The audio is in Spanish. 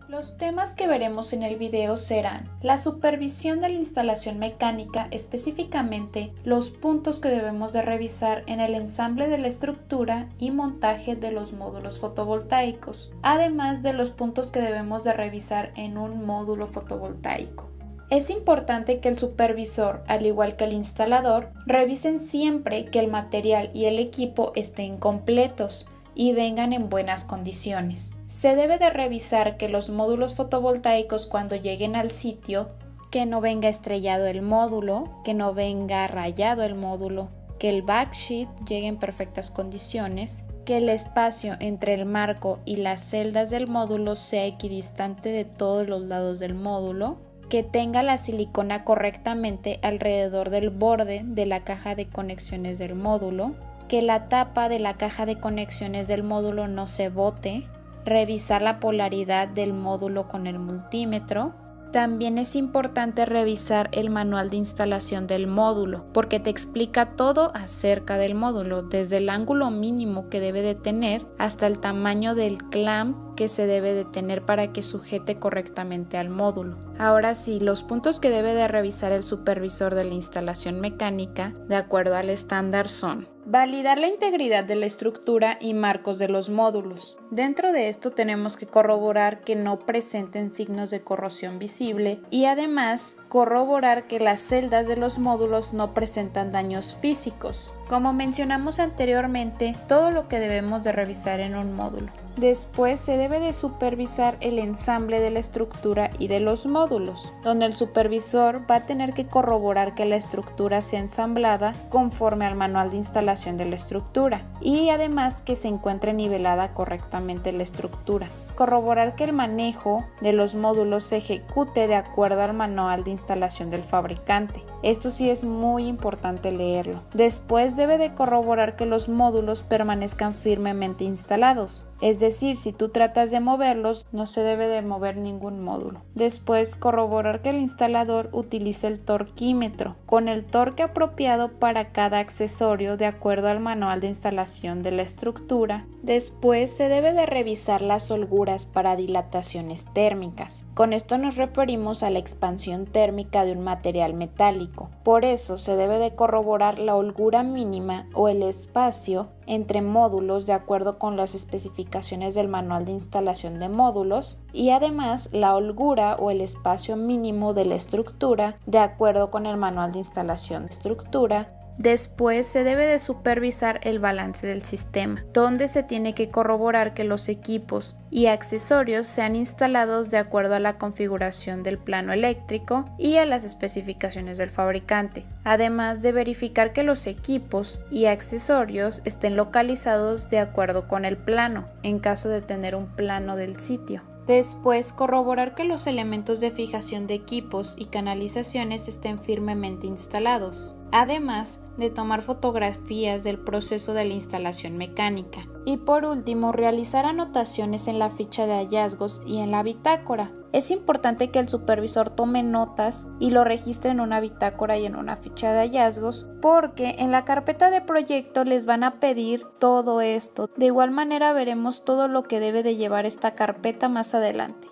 Los temas que veremos en el video serán la supervisión de la instalación mecánica, específicamente los puntos que debemos de revisar en el ensamble de la estructura y montaje de los módulos fotovoltaicos, además de los puntos que debemos de revisar en un módulo fotovoltaico. Es importante que el supervisor, al igual que el instalador, revisen siempre que el material y el equipo estén completos y vengan en buenas condiciones. Se debe de revisar que los módulos fotovoltaicos cuando lleguen al sitio, que no venga estrellado el módulo, que no venga rayado el módulo, que el backsheet llegue en perfectas condiciones, que el espacio entre el marco y las celdas del módulo sea equidistante de todos los lados del módulo, que tenga la silicona correctamente alrededor del borde de la caja de conexiones del módulo, que la tapa de la caja de conexiones del módulo no se bote, revisar la polaridad del módulo con el multímetro. También es importante revisar el manual de instalación del módulo, porque te explica todo acerca del módulo, desde el ángulo mínimo que debe de tener hasta el tamaño del clamp que se debe de tener para que sujete correctamente al módulo. Ahora sí, los puntos que debe de revisar el supervisor de la instalación mecánica, de acuerdo al estándar, son: validar la integridad de la estructura y marcos de los módulos. Dentro de esto tenemos que corroborar que no presenten signos de corrosión visible y además corroborar que las celdas de los módulos no presentan daños físicos. Como mencionamos anteriormente, todo lo que debemos de revisar en un módulo. Después se debe de supervisar el ensamble de la estructura y de los módulos, donde el supervisor va a tener que corroborar que la estructura sea ensamblada conforme al manual de instalación de la estructura y además que se encuentre nivelada correctamente la estructura. Corroborar que el manejo de los módulos se ejecute de acuerdo al manual de instalación del fabricante. Esto sí es muy importante leerlo. Después debe de corroborar que los módulos permanezcan firmemente instalados. Es decir, si tú tratas de moverlos, no se debe de mover ningún módulo. Después, corroborar que el instalador utilice el torquímetro con el torque apropiado para cada accesorio de acuerdo al manual de instalación de la estructura. Después, se debe de revisar las holguras para dilataciones térmicas. Con esto nos referimos a la expansión térmica de un material metálico. Por eso, se debe de corroborar la holgura mínima o el espacio entre módulos de acuerdo con las especificaciones del manual de instalación de módulos y además la holgura o el espacio mínimo de la estructura de acuerdo con el manual de instalación de estructura. Después se debe de supervisar el balance del sistema, donde se tiene que corroborar que los equipos y accesorios sean instalados de acuerdo a la configuración del plano eléctrico y a las especificaciones del fabricante, además de verificar que los equipos y accesorios estén localizados de acuerdo con el plano, en caso de tener un plano del sitio. Después, corroborar que los elementos de fijación de equipos y canalizaciones estén firmemente instalados, además de tomar fotografías del proceso de la instalación mecánica. Y por último, realizar anotaciones en la ficha de hallazgos y en la bitácora. Es importante que el supervisor tome notas y lo registre en una bitácora y en una ficha de hallazgos, porque en la carpeta de proyecto les van a pedir todo esto. De igual manera veremos todo lo que debe de llevar esta carpeta más adelante.